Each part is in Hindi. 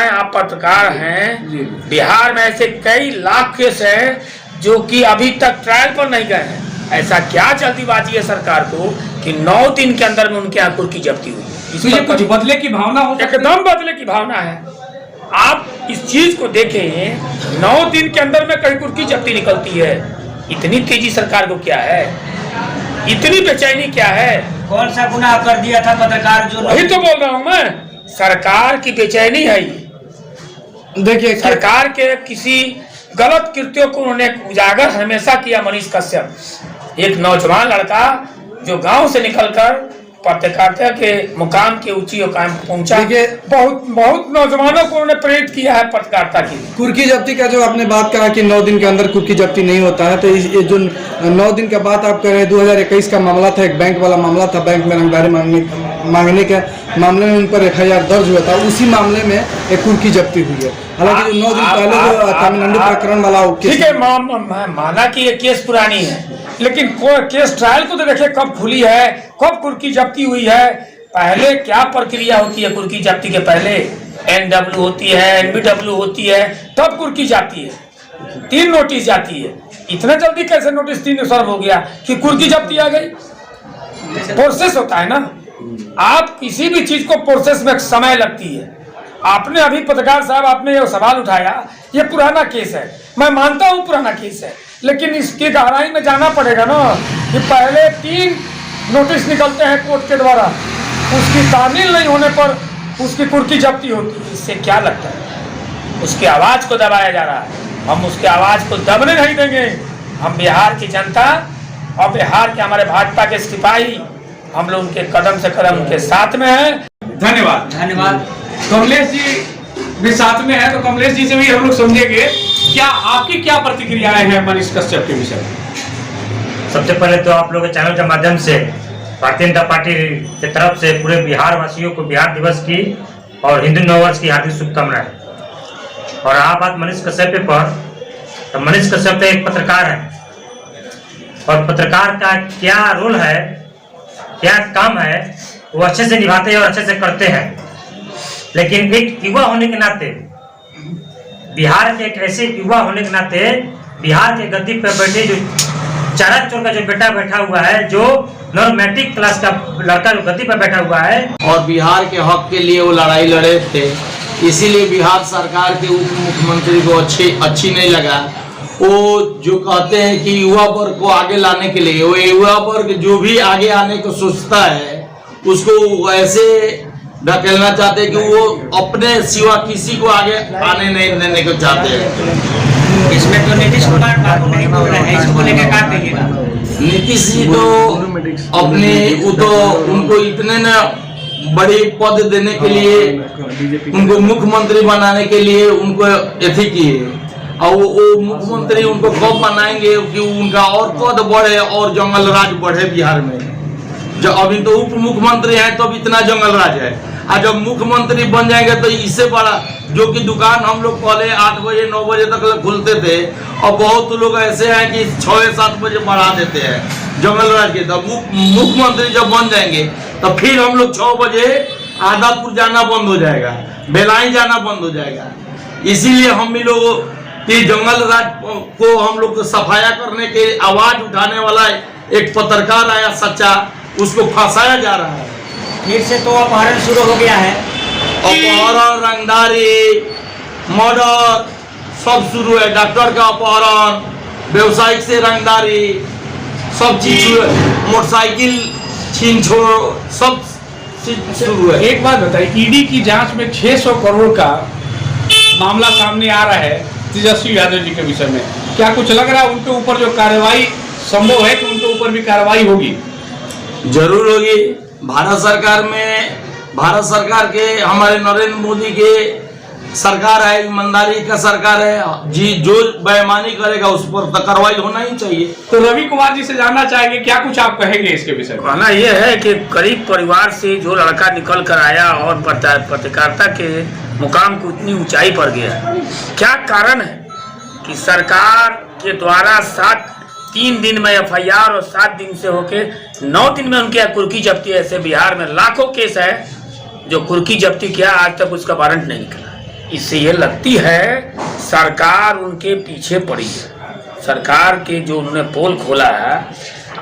बताएं, आप पत्रकार हैं, बिहार में ऐसे कई लाख केस हैं जो कि अभी तक ट्रायल पर नहीं गए हैं। ऐसा क्या जल्दीबाजी है सरकार को कि 9 दिन के अंदर में उनके यहाँ कुर्की जब्ती हुई? इसमें कुछ बदले की भावना हो, एकदम बदले की भावना है। आप इस चीज को देखें, 9 दिन के अंदर में कहीं कुर्की जब्ती निकलती है। इतनी तेजी सरकार को क्या है, इतनी बेचैनी क्या है? कौन सा गुनाह कर दिया था पत्रकार जो? वही तो बोल रहा हूं मैं, सरकार की बेचैनी है ये। देखिए सरकार के किसी गलत कृत्यों को उन्होंने उजागर हमेशा किया। मनीष कश्यप, एक नौजवान लड़का जो गांव से निकलकर पत्रकारिता के मुकाम के ऊंची मुकाम पहुंचा। देखिए बहुत नौजवानों को उन्होंने प्रेरित किया है पत्रकारिता की। कुर्की जब्ती का जो आपने बात कहा कि 9 दिन के अंदर कुर्की जब्ती नहीं होता है, तो ये जो 9 दिन का बात आप कह रहे हैं, 2021 का मामला था, एक बैंक वाला मामला था, बैंक में रंगदारी मांगने के मामले में उन पर FIR दर्ज हुआ था। उसी मामले में एक कुर्की जब्ती हुई है। हालांकि जो 9 दिन पहले जो तमिलनाडु प्रकरण वाला ठीक है, माना कि ये केस पुरानी है, लेकिन केस ट्रायल को तो देखिए कब खुली है, कब कुर्की जब्ती हुई है। पहले क्या प्रक्रिया होती है कुर्की जब्ती के पहले? NW होती है, NBW होती है, तब कुर्की जाती है, 3 नोटिस जाती है। इतना जल्दी कैसे नोटिस 3 सर्व हो गया कि कुर्की जब्ती आ गई? प्रोसेस होता है ना, आप किसी भी चीज को प्रोसेस में समय लगती है। आपने अभी पत्रकार साहब आपने ये सवाल उठाया, ये पुराना केस है, मैं मानता हूँ पुराना केस है, लेकिन इसकी गहराई में जाना पड़ेगा ना कि पहले 3 नोटिस निकलते हैं कोर्ट के द्वारा, उसकी तामील नहीं होने पर उसकी कुर्की जब्ती होती है। इससे क्या लगता है? उसकी आवाज को दबाया जा रहा है। हम उसकी आवाज को दबने नहीं देंगे। हम बिहार की जनता और बिहार के हमारे भाजपा के सिपाही, हम लोग उनके कदम से कदम उनके साथ में हैं। धन्यवाद। धन्यवाद। कमलेश जी भी साथ में है, तो कमलेश जी से भी हम लोग समझेंगे क्या आपकी क्या प्रतिक्रियाएं हैं मनीष कश्यप के विषय में। सबसे पहले तो आप लोगों के चैनल के माध्यम से भारतीय जनता पार्टी की तरफ से पूरे बिहार वासियों को बिहार दिवस की और हिंदू नववर्ष की हार्दिक शुभकामनाएं। और आप बात मनीष कश्यप पर, तो मनीष कश्यप तो एक पत्रकार है, और पत्रकार का क्या रोल है, क्या काम है, वो अच्छे से निभाते हैं और अच्छे से करते हैं। लेकिन एक युवा होने के नाते, बिहार के एक ऐसे युवा होने के नाते, बिहार के गद्दी पर बैठे जो चारा चोर का जो बेटा बैठा हुआ है, जो मैट्रिक क्लास का लड़का जो गद्दी पर बैठा हुआ है, और बिहार के हक के लिए वो लड़ाई लड़े थे, इसीलिए बिहार सरकार के उप मुख्यमंत्री को अच्छी नहीं लगा। वो जो कहते हैं कि युवा वर्ग को आगे लाने के लिए, वो युवा वर्ग जो भी आगे आने को सोचता है उसको ऐसे ढकेलना चाहते हैं कि वो अपने सिवा किसी को आगे आने नहीं देने को चाहते हैं। इसमें तो नीतीश कुमार बाबू नहीं बोल रहे हैं, इसको लेकर क्या कहिएगा? नीतीश जी तो अपने वो तो उनको इतने न बड़ी पद देने के लिए, उनको मुख्यमंत्री बनाने के लिए उनको एथी किए, और वो मुख्यमंत्री उनको कब बनाएंगे कि उनका और पद बढ़े और जंगल राज बढ़े बिहार में। जब अभी तो उप मुख्यमंत्री हैं तो इतना जंगल राज है, और जब मुख्यमंत्री बन जाएंगे तो इससे बड़ा, जो कि दुकान हम लोग पहले 8 बजे 9 बजे तक खुलते थे, और बहुत लोग ऐसे हैं कि 6-7 बजे बढ़ा देते हैं जंगल राज के। तो मुख्यमंत्री जब बन जाएंगे तो फिर हम लोग 6 बजे आदापुर जाना बंद हो जाएगा, बेलाई जाना बंद हो जाएगा। इसीलिए हम भी लोग कि जंगल राज को हम लोग को सफाया करने के आवाज उठाने वाला एक पत्रकार आया सच्चा, उसको फंसाया जा रहा है। फिर से तो अपहरण शुरू हो गया है। अपहरण, रंगदारी, मर्डर सब शुरू है। डॉक्टर का अपहरण, व्यवसायिक से रंगदारी, सब चीज, मोटरसाइकिल छीन छोड़, सब चीज शुरू है। एक बात बताइए, ईडी की जांच में 600 करोड़ का मामला सामने आ रहा है तेजस्वी यादव जी के विषय में, क्या कुछ लग रहा है उनके ऊपर जो कार्रवाई संभव है कि उनके ऊपर भी कार्रवाई होगी? जरूर होगी। भारत सरकार के, हमारे नरेंद्र मोदी के सरकार है, ईमानदारी का सरकार है जी। जो बेईमानी करेगा उस पर तो कार्रवाई होना ही चाहिए। तो रवि कुमार जी से जानना चाहेंगे, क्या कुछ आप कहेंगे इसके विषय में? कहना यह है कि गरीब परिवार से जो लड़का निकल कर आया और पत्रकारिता के मुकाम को इतनी ऊंचाई पर गया, क्या कारण है कि सरकार के द्वारा 3 दिन में FIR और 7 दिन से होके 9 दिन में उनके यहाँ कुर्की जब्ती। ऐसे बिहार में लाखों केस है जो कुर्की जब्ती किया, आज तक उसका वारंट नहीं निकला। इससे ये लगती है सरकार उनके पीछे पड़ी है। सरकार के जो उन्होंने पोल खोला है,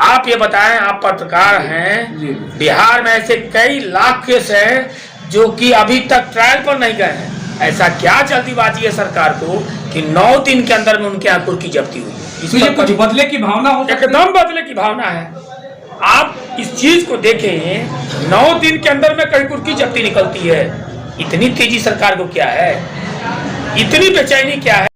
आप ये बताएं, आप पत्रकार हैं, बिहार में ऐसे कई लाख केस हैं जो कि अभी तक ट्रायल पर नहीं गए हैं। ऐसा क्या जल्दीबाजी है सरकार को कि 9 दिन के अंदर में उनके यहाँ कुर्की जब्ती हुई? तो ये कुछ बदले की भावना हो सकती है? एकदम बदले की भावना है। आप इस चीज को देखें, 9 दिन के अंदर में कहीं कुर्की जब्ती निकलती है। इतनी तेजी सरकार को क्या है, इतनी बेचैनी क्या है?